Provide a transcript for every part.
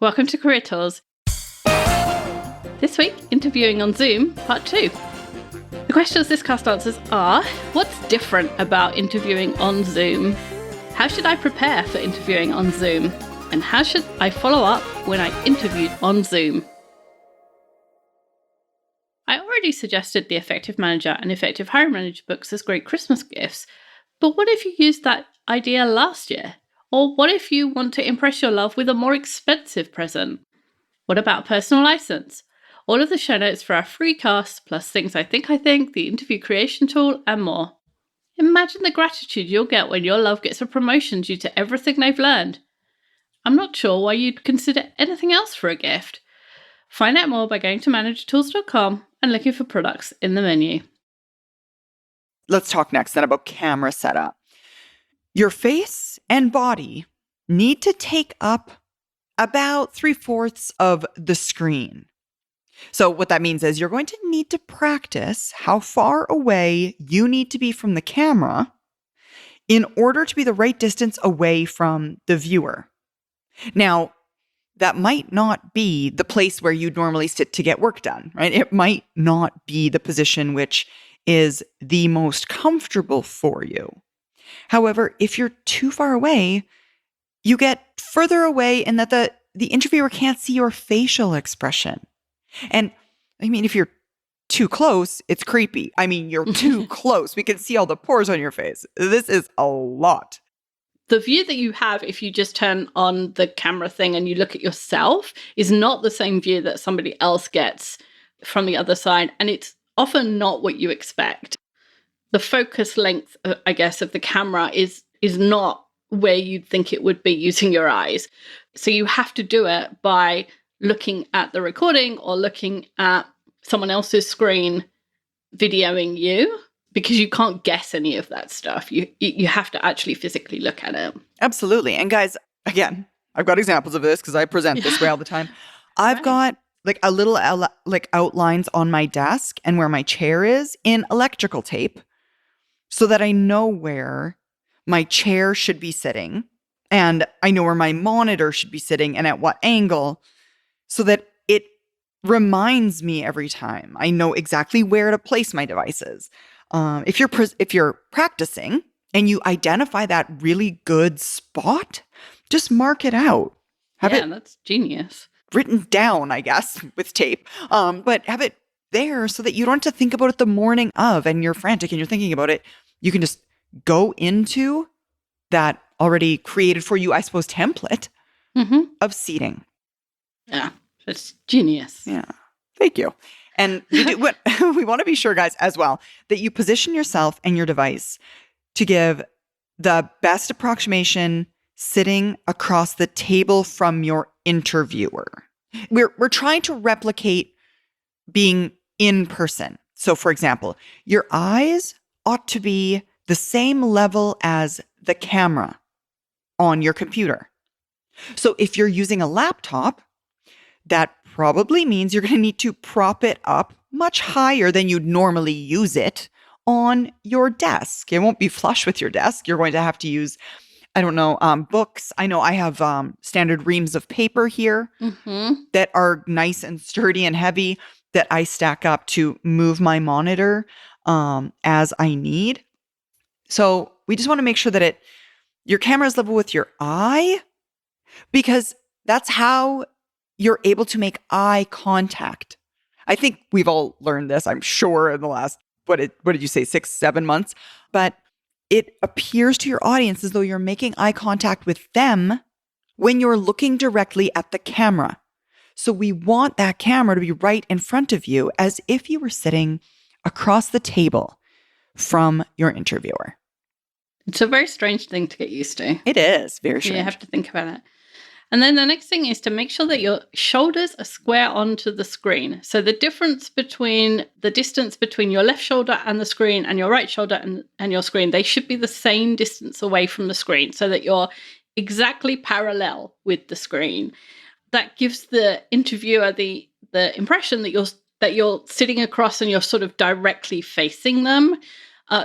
Welcome to Career Tours. This week, interviewing on Zoom, part 2. The questions this cast answers are, what's different about interviewing on Zoom? How should I prepare for interviewing on Zoom? And how should I follow up when I interviewed on Zoom? I already suggested the Effective Manager and Effective Hiring Manager books as great Christmas gifts, but what if you used that idea last year? Or what if you want to impress your love with a more expensive present? What about personal license? All of the show notes for our free cast, plus things I think, the interview creation tool, and more. Imagine the gratitude you'll get when your love gets a promotion due to everything they've learned. I'm not sure why you'd consider anything else for a gift. Find out more by going to managertools.com and looking for products in the menu. Let's talk next then about camera setup. Your face and body need to take up about 3/4 of the screen. So what that means is you're going to need to practice how far away you need to be from the camera in order to be the right distance away from the viewer. Now, that might not be the place where you'd normally sit to get work done, right? It might not be the position which is the most comfortable for you. However, if you're too far away, you get further away in that the interviewer can't see your facial expression. And I mean, if you're too close, it's creepy. I mean, you're too close. We can see all the pores on your face. This is a lot. The view that you have if you just turn on the camera thing and you look at yourself is not the same view that somebody else gets from the other side. And it's often not what you expect. The focus length, I guess, of the camera is not where you'd think it would be using your eyes. So you have to do it by looking at the recording or looking at someone else's screen videoing you, because you can't guess any of that stuff. You have to actually physically look at it. Absolutely. And guys, again, I've got examples of this because I present this way all the time. I've got like a little like outlines on my desk and where my chair is in electrical tape so that I know where my chair should be sitting and I know where my monitor should be sitting and at what angle, so that it reminds me every time. I know exactly where to place my devices. If you're practicing and you identify that really good spot, just mark it out. That's genius. Written down, I guess, with tape. But have it there so that you don't have to think about it the morning of and you're frantic and you're thinking about it. You can just go into that already created for you, I suppose, template of seating. Yeah, it's genius. Yeah, thank you. And we want to be sure, guys, as well, that you position yourself and your device to give the best approximation sitting across the table from your interviewer. We're trying to replicate being in person. So, for example, your eyes ought to be the same level as the camera on your computer. So if you're using a laptop, that probably means you're going to need to prop it up much higher than you'd normally use it on your desk. It won't be flush with your desk. You're going to have to use, books. I know I have standard reams of paper here that are nice and sturdy and heavy that I stack up to move my monitor as I need. So we just want to make sure that your camera is level with your eye, because that's how you're able to make eye contact. I think we've all learned this, I'm sure, in the last, what did you say, 6-7 months? But it appears to your audience as though you're making eye contact with them when you're looking directly at the camera. So we want that camera to be right in front of you as if you were sitting across the table from your interviewer. It's a very strange thing to get used to. It is very strange. You have to think about it. And then the next thing is to make sure that your shoulders are square onto the screen. So the distance between your left shoulder and the screen and your right shoulder and your screen, they should be the same distance away from the screen so that you're exactly parallel with the screen. That gives the interviewer the impression that you're sitting across and you're sort of directly facing them.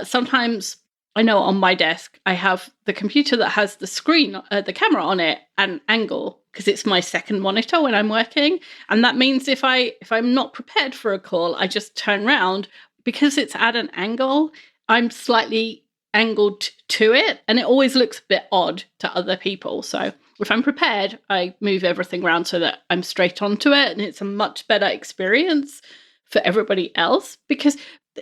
Sometimes I know on my desk, I have the computer that has the screen, the camera on it at an angle because it's my second monitor when I'm working. And that means if I'm not prepared for a call, I just turn around because it's at an angle. I'm slightly angled to it and it always looks a bit odd to other people. So if I'm prepared, I move everything around so that I'm straight onto it and it's a much better experience for everybody else, because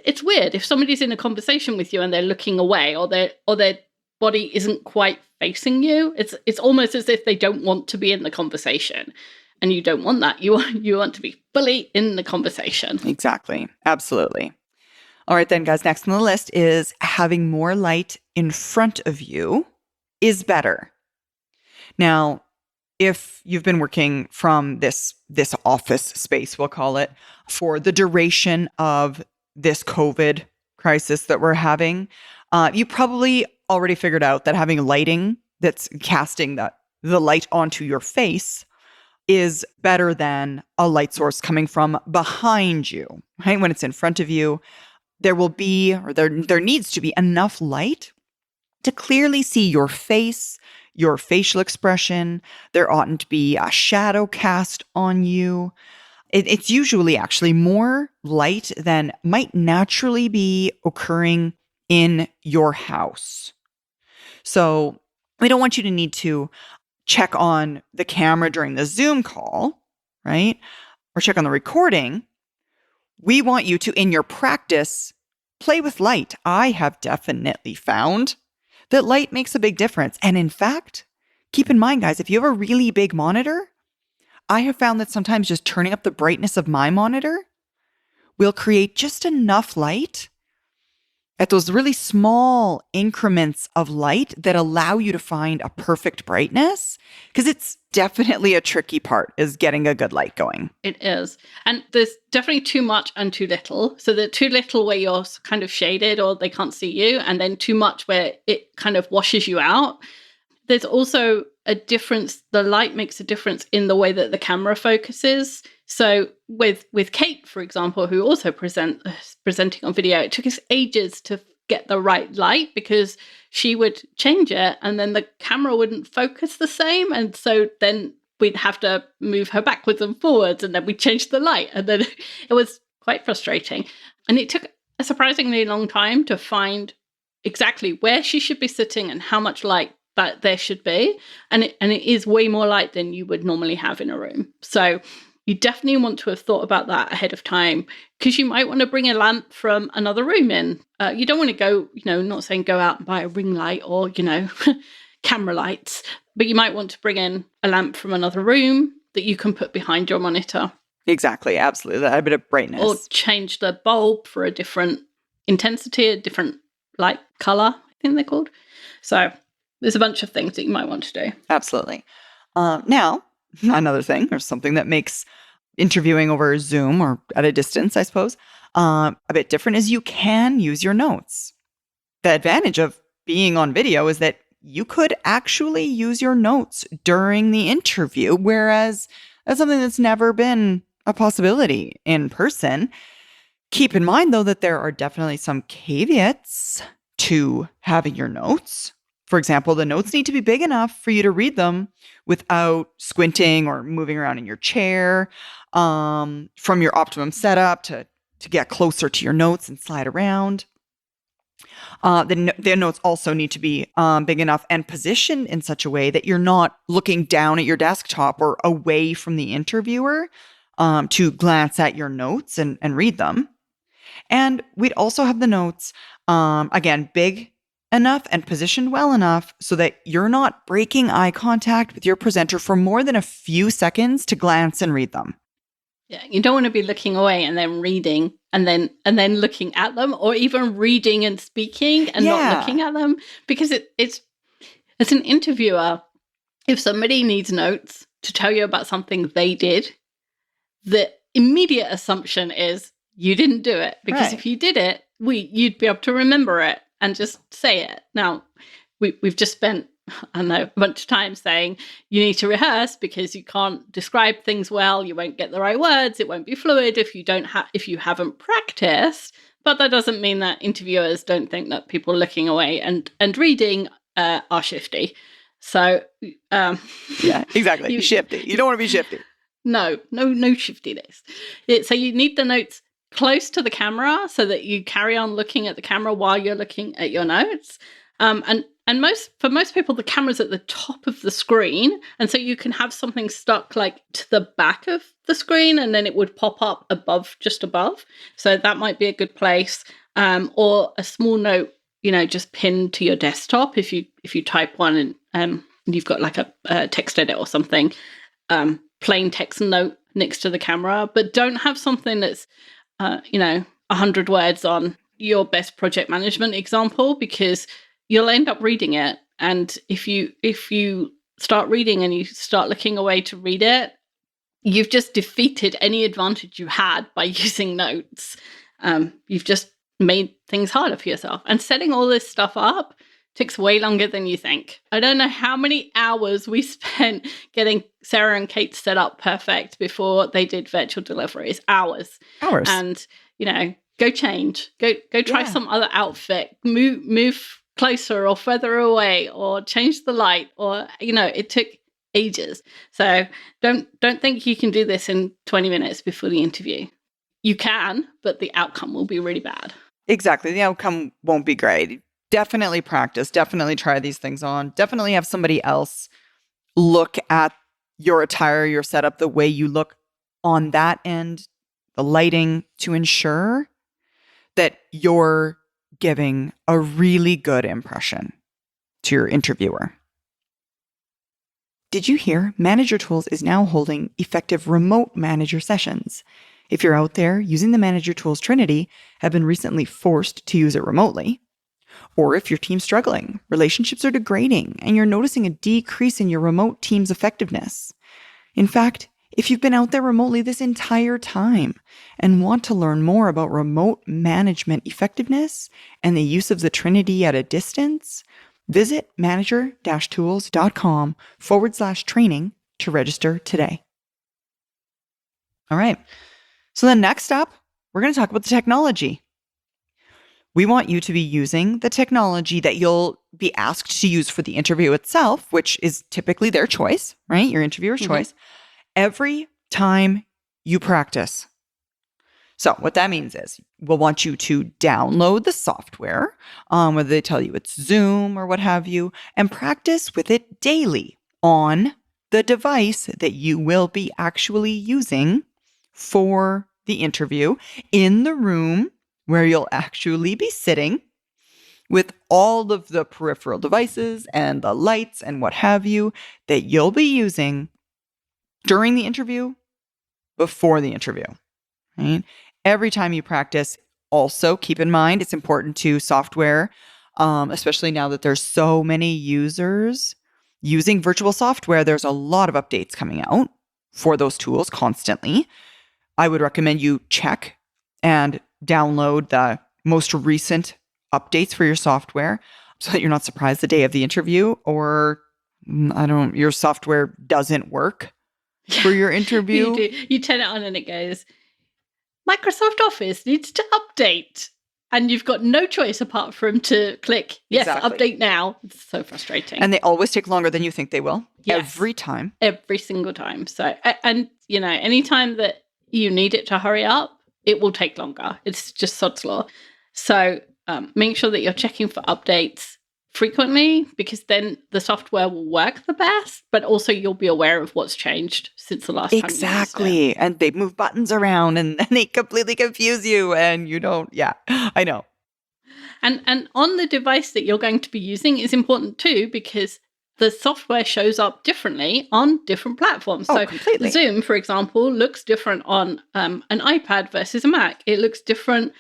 it's weird if somebody's in a conversation with you and they're looking away or their body isn't quite facing you. It's almost as if they don't want to be in the conversation, and you don't want that. You want to be fully in the conversation. Exactly. Absolutely. All right, then, guys, next on the list is having more light in front of you is better. Now, if you've been working from this office space, we'll call it, for the duration of this COVID crisis that we're having, you probably already figured out that having lighting that's casting the light onto your face is better than a light source coming from behind you, right? When it's in front of you, there will be, or there needs to be enough light to clearly see your face, your facial expression. There oughtn't to be a shadow cast on you. It's usually actually more light than might naturally be occurring in your house. So we don't want you to need to check on the camera during the Zoom call, right? Or check on the recording. We want you to, in your practice, play with light. I have definitely found that light makes a big difference. And in fact, keep in mind, guys, if you have a really big monitor, I have found that sometimes just turning up the brightness of my monitor will create just enough light at those really small increments of light that allow you to find a perfect brightness. Because it's definitely a tricky part, is getting a good light going. It is. And there's definitely too much and too little. So the too little where you're kind of shaded or they can't see you, and then too much where it kind of washes you out. There's also a difference. The light makes a difference in the way that the camera focuses. So with Kate, for example, who also presenting on video, it took us ages to get the right light because she would change it and then the camera wouldn't focus the same. And so then we'd have to move her backwards and forwards, and then we'd change the light. And then it was quite frustrating. And it took a surprisingly long time to find exactly where she should be sitting and how much light that there should be. And it is way more light than you would normally have in a room. So you definitely want to have thought about that ahead of time, because you might want to bring a lamp from another room in. You don't want to go, not saying go out and buy a ring light or, camera lights, but you might want to bring in a lamp from another room that you can put behind your monitor. Exactly. Absolutely. That a bit of brightness. Or change the bulb for a different intensity, a different light color, I think they're called. So there's a bunch of things that you might want to do. Absolutely. Now, another thing, or something that makes interviewing over Zoom or at a distance, I suppose, a bit different is you can use your notes. The advantage of being on video is that you could actually use your notes during the interview, whereas that's something that's never been a possibility in person. Keep in mind, though, that there are definitely some caveats to having your notes. For example, the notes need to be big enough for you to read them without squinting or moving around in your chair, from your optimum setup to get closer to your notes and slide around. The notes also need to be big enough and positioned in such a way that you're not looking down at your desktop or away from the interviewer to glance at your notes and read them. And we'd also have the notes, again, big enough and positioned well enough so that you're not breaking eye contact with your presenter for more than a few seconds to glance and read them. Yeah, you don't want to be looking away and then reading and then looking at them, or even reading and speaking and not looking at them, because it's as an interviewer, if somebody needs notes to tell you about something they did, the immediate assumption is you didn't do it, because if you did it, you'd be able to remember it and just say it. Now, we've just spent, I don't know, a bunch of time saying you need to rehearse because you can't describe things well, you won't get the right words, it won't be fluid if you haven't practiced. But that doesn't mean that interviewers don't think that people looking away and reading are shifty. So yeah, exactly. Shifty. You don't want to be shifty. No shiftiness. So you need the notes close to the camera so that you carry on looking at the camera while you're looking at your notes. And for most people, the camera's at the top of the screen, and so you can have something stuck like to the back of the screen, and then it would pop up just above. So that might be a good place, or a small note, just pinned to your desktop if you type one and you've got like a text edit or something. Plain text note next to the camera, but don't have something that's 100 words on your best project management example, because you'll end up reading it. And if you start reading and you start looking away to read it, you've just defeated any advantage you had by using notes. You've just made things harder for yourself. And setting all this stuff up takes way longer than you think. I don't know how many hours we spent getting Sarah and Kate set up perfect before they did virtual deliveries. Hours. And, go change. Go try some other outfit. Move closer or further away, or change the light, or, it took ages. So don't think you can do this in 20 minutes before the interview. You can, but the outcome will be really bad. Exactly. The outcome won't be great. Definitely practice. Definitely try these things on. Definitely have somebody else look at your attire, your setup, the way you look on that end, the lighting, to ensure that you're giving a really good impression to your interviewer. Did you hear Manager Tools is now holding effective remote manager sessions? If you're out there using the Manager Tools Trinity, have been recently forced to use it remotely, or if your team's struggling, relationships are degrading, and you're noticing a decrease in your remote team's effectiveness. In fact, if you've been out there remotely this entire time and want to learn more about remote management effectiveness and the use of the Trinity at a distance, visit manager-tools.com/training to register today. All right. So then next up, we're going to talk about the technology. We want you to be using the technology that you'll be asked to use for the interview itself, which is typically their choice, right? Your interviewer's choice, every time you practice. So what that means is we'll want you to download the software, whether they tell you it's Zoom or what have you, and practice with it daily on the device that you will be actually using for the interview in the room where you'll actually be sitting with all of the peripheral devices and the lights and what have you that you'll be using during the interview, before the interview, right? Every time you practice, also keep in mind, it's important to software, especially now that there's so many users using virtual software, there's a lot of updates coming out for those tools constantly. I would recommend you check and download the most recent updates for your software so that you're not surprised the day of the interview, or your software doesn't work for your interview. You turn it on and it goes, Microsoft Office needs to update. And you've got no choice apart from to click, yes, exactly. Update now. It's so frustrating. And they always take longer than you think they will. Yes. Every time. Every single time. So, and anytime that you need it to hurry up, it will take longer. It's just sod's law. So make sure that you're checking for updates frequently, because then the software will work the best, but also you'll be aware of what's changed since the last time. Exactly. And they move buttons around and they completely confuse you and you don't. Yeah, I know. And on the device that you're going to be using is important too, because the software shows up differently on different platforms. Oh, so completely. Zoom, for example, looks different on an iPad versus a Mac. It looks different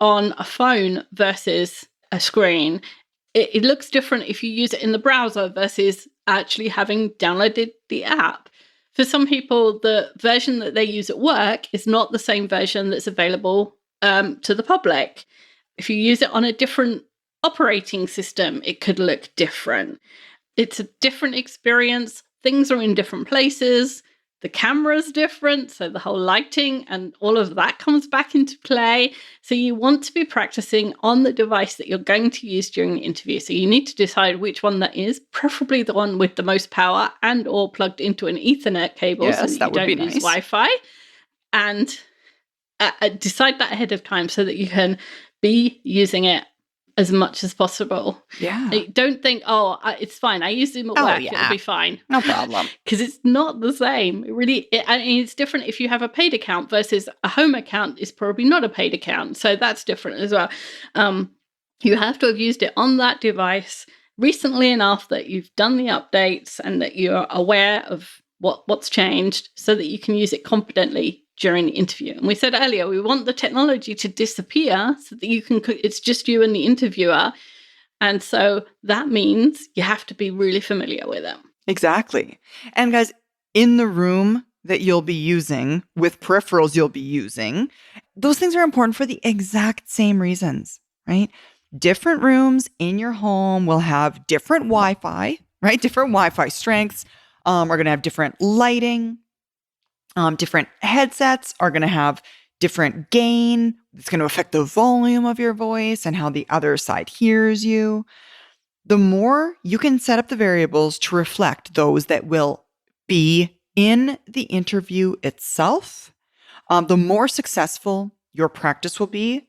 on a phone versus a screen. It looks different if you use it in the browser versus actually having downloaded the app. For some people, the version that they use at work is not the same version that's available to the public. If you use it on a different operating system, it could look different. It's a different experience. Things are in different places. The camera's different, so the whole lighting and all of that comes back into play. So you want to be practicing on the device that you're going to use during the interview. So you need to decide which one that is, preferably the one with the most power and or plugged into an Ethernet cable, so that you don't use Wi-Fi. And decide that ahead of time so that you can be using it as much as possible. Yeah. Don't think, it's fine. I use Zoom at work. It'll be fine. No problem. Because it's not the same. It's different if you have a paid account versus a home account is probably not a paid account. So that's different as well. You have to have used it on that device recently enough that you've done the updates and that you're aware of what's changed so that you can use it confidently during the interview. And we said earlier, we want the technology to disappear so that it's just you and the interviewer. And so that means you have to be really familiar with it. Exactly. And guys, in the room that you'll be using, with peripherals you'll be using, those things are important for the exact same reasons, right? Different rooms in your home will have different Wi-Fi, right? Different Wi-Fi strengths, are going to have different lighting. Different headsets are going to have different gain. It's going to affect the volume of your voice and how the other side hears you. The more you can set up the variables to reflect those that will be in the interview itself, the more successful your practice will be,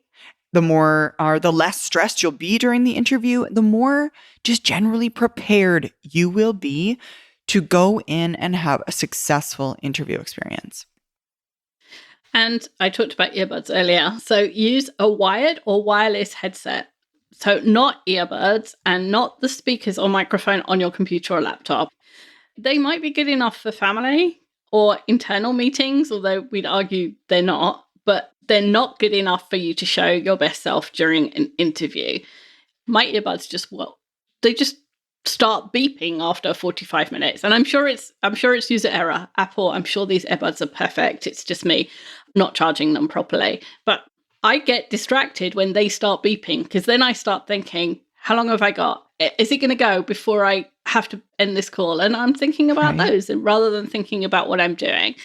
the less stressed you'll be during the interview, the more just generally prepared you will be to go in and have a successful interview experience. And I talked about earbuds earlier. So use a wired or wireless headset. So not earbuds and not the speakers or microphone on your computer or laptop. They might be good enough for family or internal meetings, although we'd argue they're not, but they're not good enough for you to show your best self during an interview. My earbuds they just start beeping after 45 minutes. And I'm sure it's user error. Apple, I'm sure these earbuds are perfect. It's just me not charging them properly. But I get distracted when they start beeping because then I start thinking, how long have I got? Is it going to go before I have to end this call? And I'm thinking about those and rather than thinking about what I'm doing.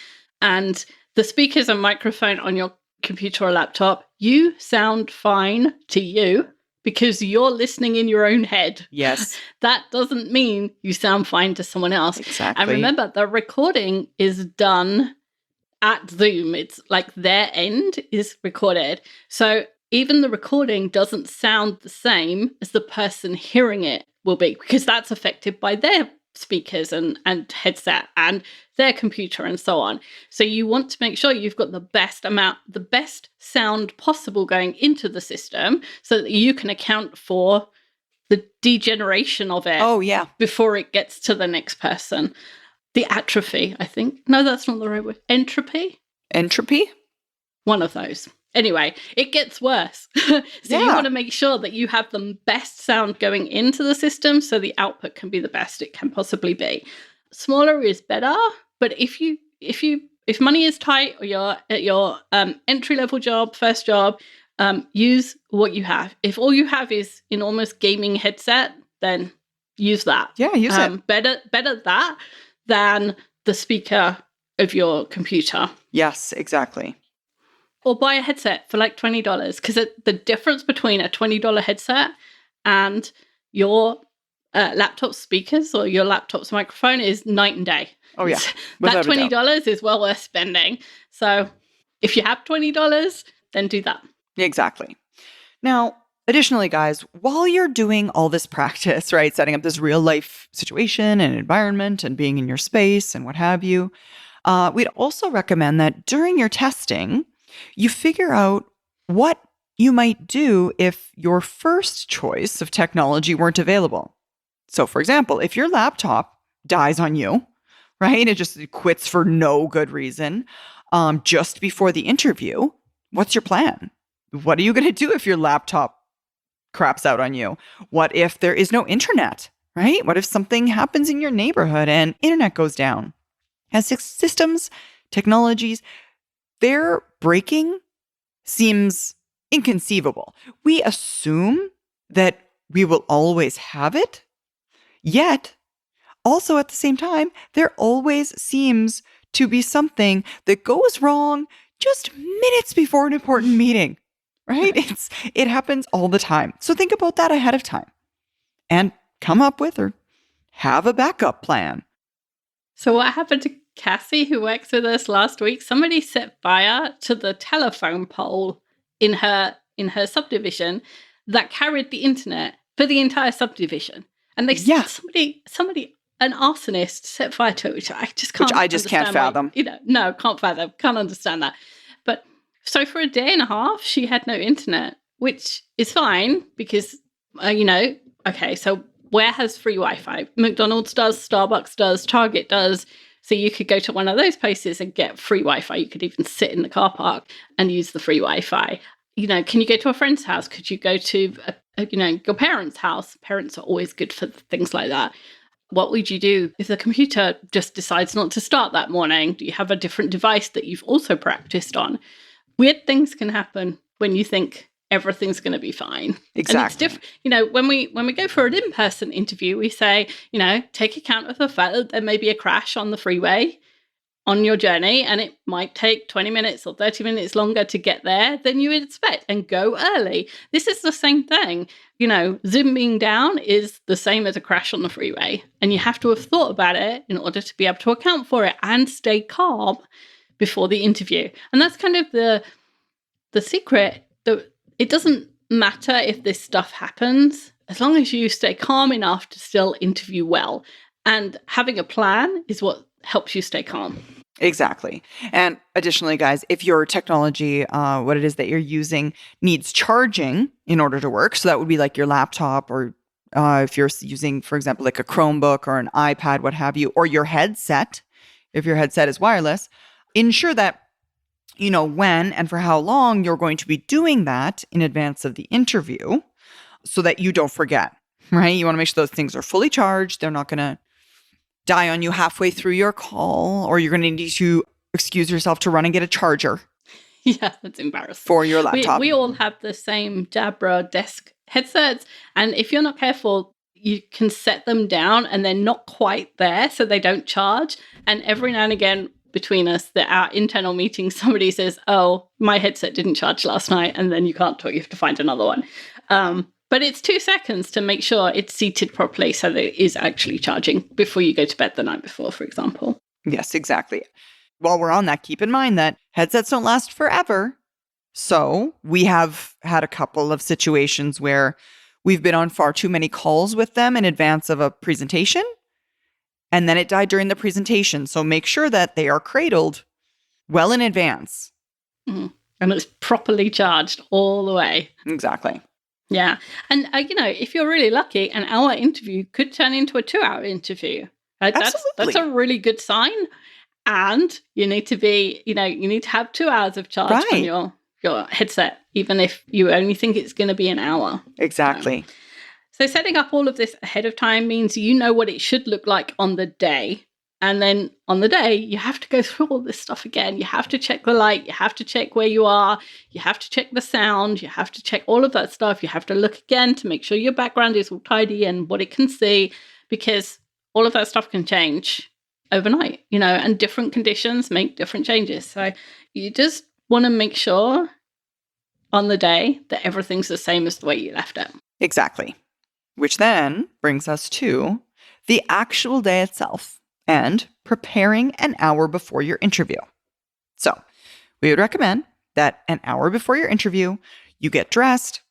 And the speakers and microphone on your computer or laptop, you sound fine to you because you're listening in your own head. Yes. That doesn't mean you sound fine to someone else. Exactly. And remember, the recording is done at Zoom. It's like their end is recorded. So even the recording doesn't sound the same as the person hearing it will be, because that's affected by their speakers and headset and their computer and so on. So you want to make sure you've got the best sound possible going into the system so that you can account for the degeneration of it. Oh, yeah. Before it gets to the next person. The atrophy, I think. No, that's not the right word. Entropy? Entropy? One of those. Anyway, it gets worse. You want to make sure that you have the best sound going into the system so the output can be the best it can possibly be. Smaller is better, but if money is tight or you're at your entry-level job, first job, use what you have. If all you have is enormous gaming headset, then use that. Yeah, use it. Better that than the speaker of your computer. Yes, exactly. Or buy a headset for like $20 because the difference between a $20 headset and your laptop speakers or your laptop's microphone is night and day. Oh, yeah. That $20 is well worth spending. So if you have $20, then do that. Exactly. Now, additionally, guys, while you're doing all this practice, right, setting up this real life situation and environment and being in your space and what have you, we'd also recommend that during your testing, you figure out what you might do if your first choice of technology weren't available. So, for example, if your laptop dies on you, right, it just quits for no good reason, just before the interview, what's your plan? What are you going to do if your laptop craps out on you? What if there is no internet, right? What if something happens in your neighborhood and internet goes down? As systems, technologies, their breaking seems inconceivable. We assume that we will always have it, yet also at the same time, there always seems to be something that goes wrong just minutes before an important meeting, right? It happens all the time. So think about that ahead of time and come up with or have a backup plan. So what happened to Cassie, who works with us last week? Somebody set fire to the telephone pole in her subdivision that carried the internet for the entire subdivision. And they somebody an arsonist set fire to it, which I just can't. Which I just can't fathom. No, can't fathom. Can't understand that. But so for a day and a half, she had no internet, which is fine because okay, so where has free Wi-Fi? McDonald's does, Starbucks does, Target does. So you could go to one of those places and get free Wi-Fi. You could even sit in the car park and use the free Wi-Fi. Can you go to a friend's house? Could you go to your parents' house? Parents are always good for things like that. What would you do if the computer just decides not to start that morning? Do you have a different device that you've also practiced on? Weird things can happen when you think everything's going to be fine. Exactly. And it's different. When we go for an in-person interview, we say, take account of the fact that there may be a crash on the freeway on your journey, and it might take 20 minutes or 30 minutes longer to get there than you would expect, and go early. This is the same thing. Zooming down is the same as a crash on the freeway, and you have to have thought about it in order to be able to account for it and stay calm before the interview. And that's kind of the secret. It doesn't matter if this stuff happens, as long as you stay calm enough to still interview well. And having a plan is what helps you stay calm. Exactly. And additionally, guys, if your technology, what it is that you're using, needs charging in order to work, so that would be like your laptop, or if you're using, for example, like a Chromebook or an iPad, what have you, or your headset, if your headset is wireless, ensure that when and for how long you're going to be doing that in advance of the interview so that you don't forget, right? You want to make sure those things are fully charged. They're not going to die on you halfway through your call, or you're going to need to excuse yourself to run and get a charger. Yeah, that's embarrassing. For your laptop. We all have the same Jabra desk headsets, and if you're not careful, you can set them down and they're not quite there, so they don't charge. And every now and again, between us, our internal meetings, somebody says, oh, my headset didn't charge last night, and then you can't talk, you have to find another one. But it's 2 seconds to make sure it's seated properly so that it is actually charging before you go to bed the night before, for example. Yes, exactly. While we're on that, keep in mind that headsets don't last forever. So we have had a couple of situations where we've been on far too many calls with them in advance of a presentation, and then it died during the presentation. So make sure that they are cradled well in advance. Mm-hmm. And it's properly charged all the way. Exactly. Yeah. And, if you're really lucky, an hour interview could turn into a 2-hour interview. Absolutely. That's a really good sign. And you need to be, you need to have 2 hours of charge on your headset, even if you only think it's going to be an hour. Exactly. So setting up all of this ahead of time means you know what it should look like on the day. And then on the day, you have to go through all this stuff again. You have to check the light. You have to check where you are. You have to check the sound. You have to check all of that stuff. You have to look again to make sure your background is all tidy and what it can see, because all of that stuff can change overnight, and different conditions make different changes. So you just want to make sure on the day that everything's the same as the way you left it. Exactly. Which then brings us to the actual day itself and preparing an hour before your interview. So we would recommend that an hour before your interview, you get dressed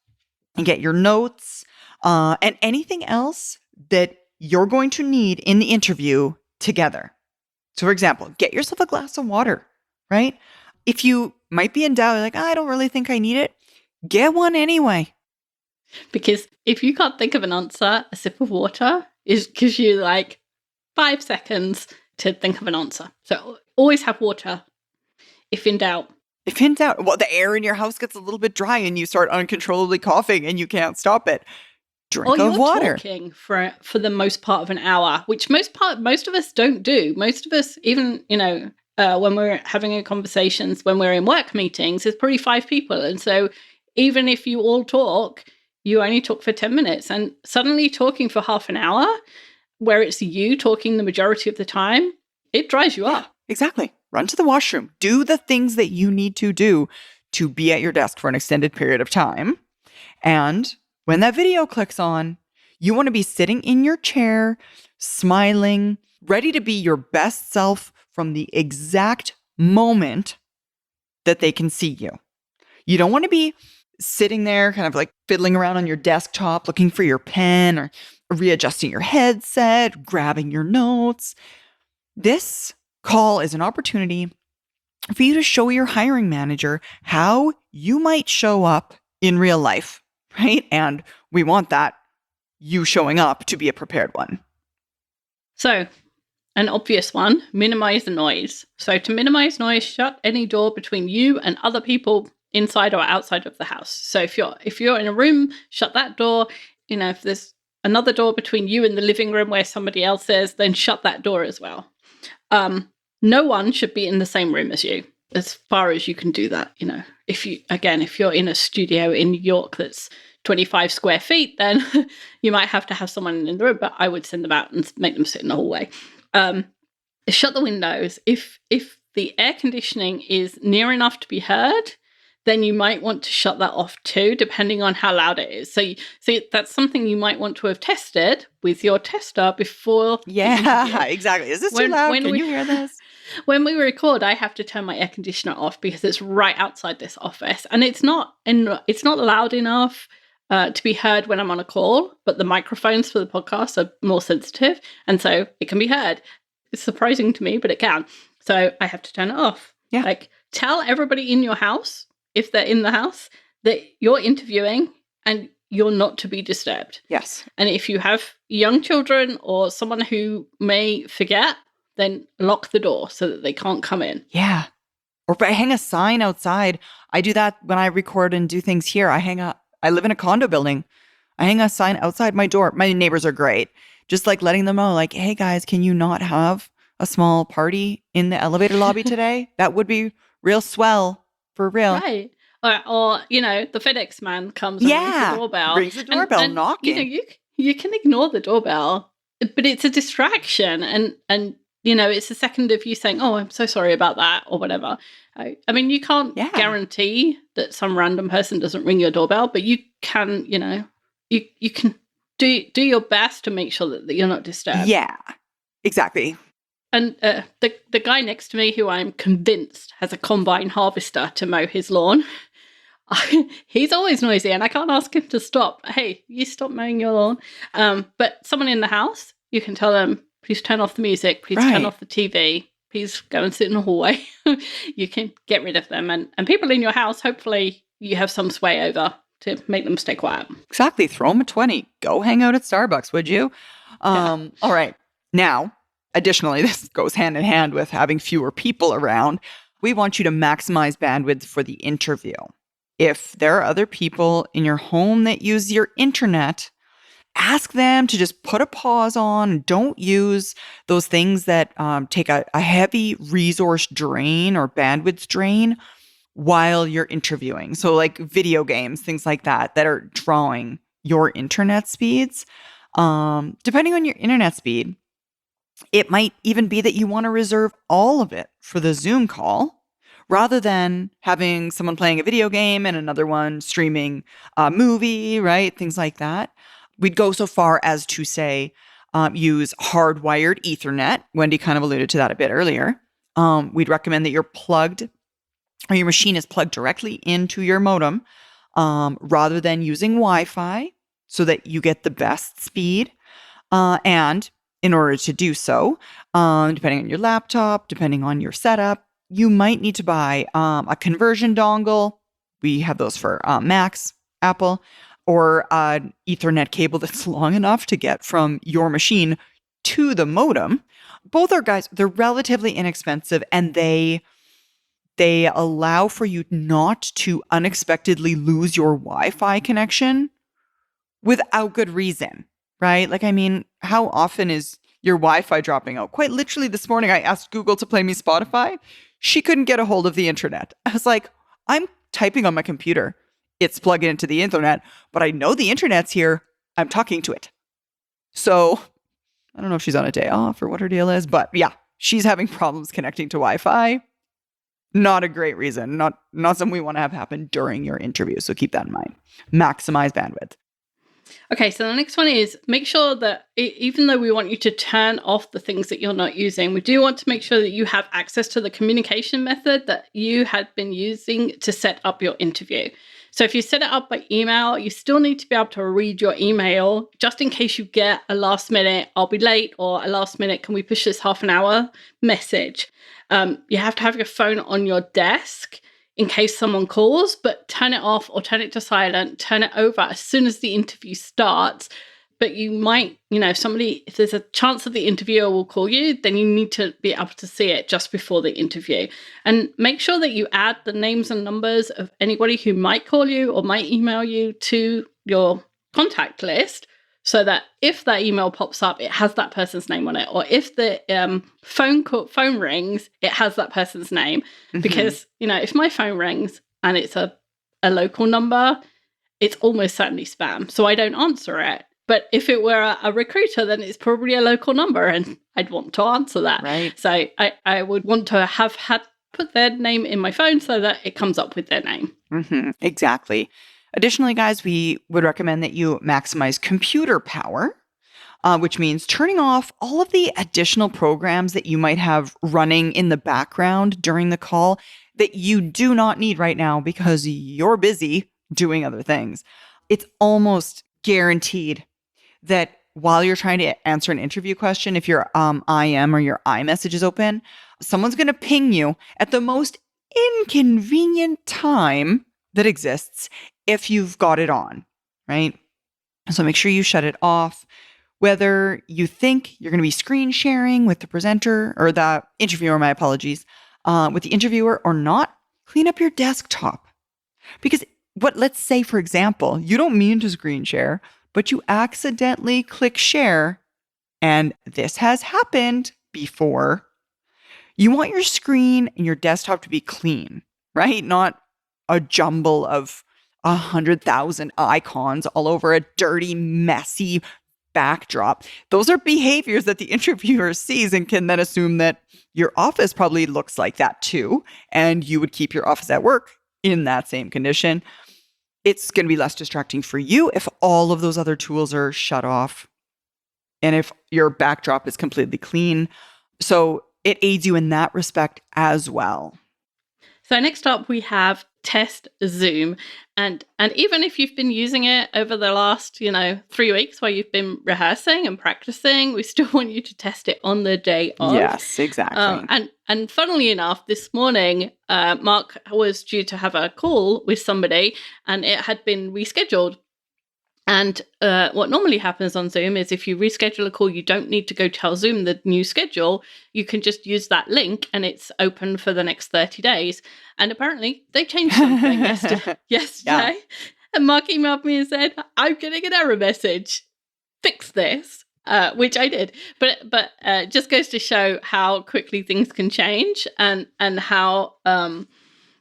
and get your notes and anything else that you're going to need in the interview together. So for example, get yourself a glass of water, right? If you might be in doubt, like, I don't really think I need it, get one anyway. Because if you can't think of an answer, a sip of water gives you 5 seconds to think of an answer. So always have water if in doubt. If in doubt, well, the air in your house gets a little bit dry and you start uncontrollably coughing and you can't stop it. Drink of water. Talking for the most part of an hour, which most of us don't do. Most of us, even when we're having conversations, when we're in work meetings, there's probably 5 people, and so even if you all talk, you only talk for 10 minutes, and suddenly talking for half an hour, where it's you talking the majority of the time, it dries you up. Exactly. Run to the washroom. Do the things that you need to do to be at your desk for an extended period of time. And when that video clicks on, you want to be sitting in your chair, smiling, ready to be your best self from the exact moment that they can see you. You don't want to be sitting there kind of like fiddling around on your desktop, looking for your pen or readjusting your headset, grabbing your notes. This call is an opportunity for you to show your hiring manager how you might show up in real life, right? And we want that you showing up to be a prepared one. So, an obvious one, minimize the noise. So to minimize noise, shut any door between you and other people inside or outside of the house. So if you're in a room, shut that door. If there's another door between you and the living room where somebody else is, then shut that door as well. No one should be in the same room as you, as far as you can do that. If you're in a studio in New York that's 25 square feet, then you might have to have someone in the room, but I would send them out and make them sit in the hallway. Shut the windows. If the air conditioning is near enough to be heard, then you might want to shut that off too, depending on how loud it is. So that's something you might want to have tested with your tester before. Yeah, exactly. Is this too loud? Can you hear this? When we record, I have to turn my air conditioner off because it's right outside this office, and it's not loud enough to be heard when I'm on a call, but the microphones for the podcast are more sensitive, and so it can be heard. It's surprising to me, but it can. So I have to turn it off. Yeah. Like, tell everybody in your house, if they're in the house, that you're interviewing and you're not to be disturbed. Yes. And if you have young children or someone who may forget, then lock the door so that they can't come in. Yeah. Or hang a sign outside. I do that when I record and do things here. I live in a condo building. I hang a sign outside my door. My neighbors are great. Just like letting them know, like, hey guys, can you not have a small party in the elevator lobby today? That would be real swell, for real. Right. Or the FedEx man comes and rings the doorbell. Rings the doorbell, knocking. You can ignore the doorbell, but it's a distraction. And it's a second of you saying, oh, I'm so sorry about that, or whatever. I mean, you can't guarantee that some random person doesn't ring your doorbell, but you can, you can do your best to make sure that you're not disturbed. Yeah, exactly. And the guy next to me, who I'm convinced has a combine harvester to mow his lawn, he's always noisy, and I can't ask him to stop. Hey, you stop mowing your lawn. But someone in the house, you can tell them, please turn off the music, please turn off the TV, please go and sit in the hallway. You can get rid of them. And people in your house, hopefully you have some sway over to make them stay quiet. Exactly. Throw them a 20. Go hang out at Starbucks, would you? All right. Now, additionally, this goes hand in hand with having fewer people around. We want you to maximize bandwidth for the interview. If there are other people in your home that use your internet, ask them to just put a pause on. Don't use those things that take a heavy resource drain or bandwidth drain while you're interviewing. So like video games, things like that are drawing your internet speeds. Depending on your internet speed, it might even be that you want to reserve all of it for the Zoom call rather than having someone playing a video game and another one streaming a movie, right? Things like that. We'd go so far as to say, use hardwired Ethernet. Wendy kind of alluded to that a bit earlier. We'd recommend that you're plugged or your machine is plugged directly into your modem rather than using Wi-Fi so that you get the best speed. And in order to do so, depending on your laptop, depending on your setup, you might need to buy a conversion dongle. We have those for Macs, Apple, or an Ethernet cable that's long enough to get from your machine to the modem. Both are, guys, they're relatively inexpensive, and they allow for you not to unexpectedly lose your Wi-Fi connection without good reason, right? Like, I mean, how often is your Wi-Fi dropping out? Quite literally this morning, I asked Google to play me Spotify. She couldn't get a hold of the internet. I was like, I'm typing on my computer. It's plugged into the internet, but I know the internet's here. I'm talking to it. So I don't know if she's on a day off or what her deal is, but yeah, she's having problems connecting to Wi-Fi. Not a great reason. Not something we want to have happen during your interview. So keep that in mind. Maximize bandwidth. Okay, so the next one is make sure that even though we want you to turn off the things that you're not using, we do want to make sure that you have access to the communication method that you had been using to set up your interview. So if you set it up by email, you still need to be able to read your email just in case you get a last minute, I'll be late, or a last minute, can we push this half an hour message. You have to have your phone on your desk in case someone calls, but turn it off or turn it to silent, turn it over as soon as the interview starts. But you might, if there's a chance that the interviewer will call you, then you need to be able to see it just before the interview. And make sure that you add the names and numbers of anybody who might call you or might email you to your contact list, so that if that email pops up, it has that person's name on it. Or if the phone rings, it has that person's name. Mm-hmm. Because, if my phone rings and it's a local number, it's almost certainly spam. So I don't answer it. But if it were a recruiter, then it's probably a local number and I'd want to answer that. Right. So I would want to have put their name in my phone so that it comes up with their name. Mm-hmm. Exactly. Additionally, guys, we would recommend that you maximize computer power, which means turning off all of the additional programs that you might have running in the background during the call that you do not need right now because you're busy doing other things. It's almost guaranteed that while you're trying to answer an interview question, if your IM or your iMessage is open, someone's going to ping you at the most inconvenient time that exists if you've got it on, right? So make sure you shut it off. Whether you think you're going to be screen sharing with the presenter or the interviewer, my apologies, with the interviewer or not, clean up your desktop. Because let's say, for example, you don't mean to screen share, but you accidentally click share, and this has happened before. You want your screen and your desktop to be clean, right? Not a jumble of 100,000 icons all over a dirty, messy backdrop. Those are behaviors that the interviewer sees and can then assume that your office probably looks like that too, and you would keep your office at work in that same condition. It's going to be less distracting for you if all of those other tools are shut off and if your backdrop is completely clean. So it aids you in that respect as well. So next up, we have test Zoom. And even if you've been using it over the last, 3 weeks while you've been rehearsing and practicing, we still want you to test it on the day of. Yes, exactly. And funnily enough, this morning, Mark was due to have a call with somebody and it had been rescheduled. And what normally happens on Zoom is if you reschedule a call, you don't need to go tell Zoom the new schedule. You can just use that link and it's open for the next 30 days. And apparently they changed something yesterday. Yeah. And Mark emailed me and said, I'm getting an error message. Fix this, which I did. But just goes to show how quickly things can change and how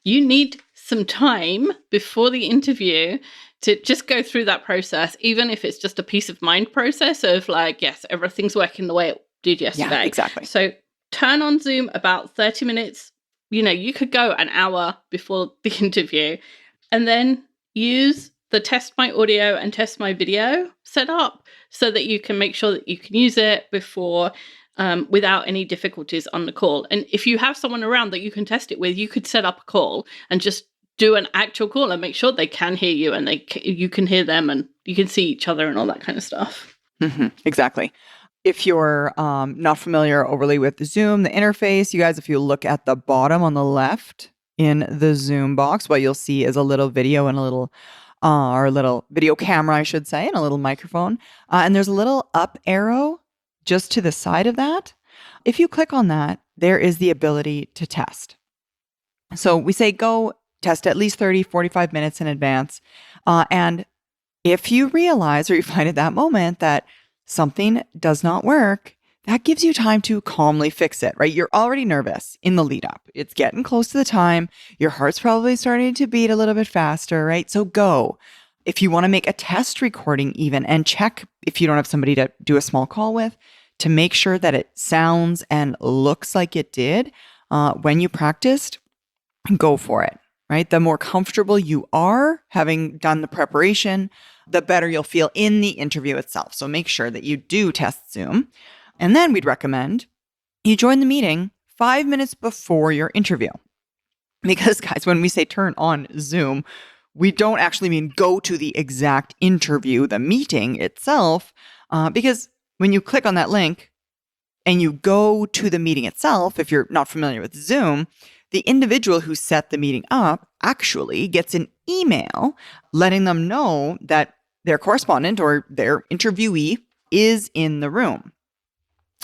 you need some time before the interview to just go through that process, even if it's just a peace of mind process of like, yes, everything's working the way it did yesterday. Yeah, exactly. So turn on Zoom about 30 minutes. You could go an hour before the interview and then use the test my audio and test my video setup so that you can make sure that you can use it before without any difficulties on the call. And if you have someone around that you can test it with, you could set up a call and just do an actual call and make sure they can hear you and you can hear them and you can see each other and all that kind of stuff. Mm-hmm, exactly. If you're not familiar overly with Zoom, the interface, you guys, if you look at the bottom on the left in the Zoom box, what you'll see is a little video and a little video camera, I should say, and a little microphone. And there's a little up arrow just to the side of that. If you click on that, there is the ability to test. So we say go test at least 30, 45 minutes in advance. And if you realize or you find at that moment that something does not work, that gives you time to calmly fix it, right? You're already nervous in the lead up. It's getting close to the time. Your heart's probably starting to beat a little bit faster, right? So go. If you want to make a test recording even and check if you don't have somebody to do a small call with, to make sure that it sounds and looks like it did when you practiced, go for it, right? The more comfortable you are having done the preparation, the better you'll feel in the interview itself. So make sure that you do test Zoom. And then we'd recommend you join the meeting 5 minutes before your interview. Because guys, when we say turn on Zoom, we don't actually mean go to the exact interview, the meeting itself, because when you click on that link and you go to the meeting itself, if you're not familiar with Zoom, the individual who set the meeting up actually gets an email letting them know that their correspondent or their interviewee is in the room.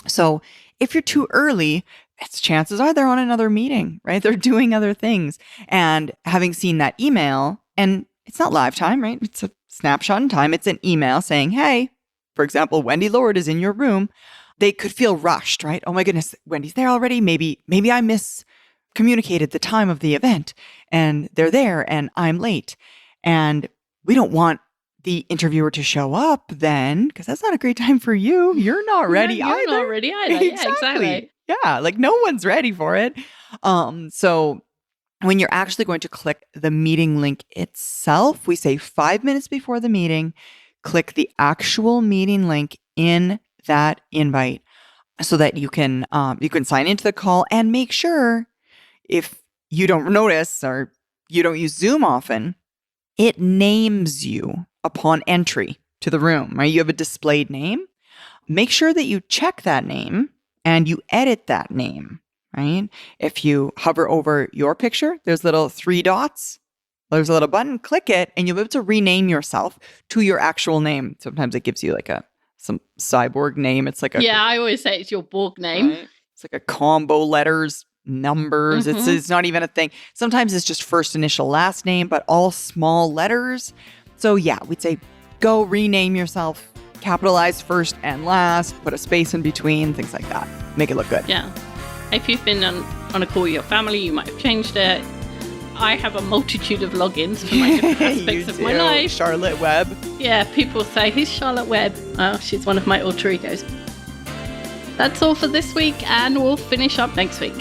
So if you're too early, chances are they're on another meeting, right? They're doing other things. And having seen that email, and it's not live time, right? It's a snapshot in time. It's an email saying, hey, for example, Wendy Lord is in your room. They could feel rushed, right? Oh my goodness, Wendy's there already. Maybe I miscommunicated the time of the event and they're there and I'm late. And we don't want the interviewer to show up then, because that's not a great time for you. You're not ready either. You're not ready either. Yeah, exactly. Yeah, like no one's ready for it. So when you're actually going to click the meeting link itself, we say 5 minutes before the meeting, click the actual meeting link in that invite so that you can sign into the call, and make sure, if you don't notice or you don't use Zoom often, it names you upon entry to the room, right? You have a displayed name. Make sure that you check that name and you edit that name, right? If you hover over your picture, there's little 3 dots. There's a little button, click it, and you'll be able to rename yourself to your actual name. Sometimes it gives you like some cyborg name. It's like I always say it's your Borg name. Right? It's like a combo letters, numbers. Mm-hmm. It's not even a thing. Sometimes it's just first initial, last name, but all small letters. So yeah, we'd say go rename yourself, capitalize first and last, put a space in between, things like that. Make it look good. Yeah. If you've been on a call with your family, you might have changed it. I have a multitude of logins for my different aspects of my life. Charlotte Webb. Yeah, people say, who's Charlotte Webb? Oh, she's one of my alter egos. That's all for this week, and we'll finish up next week.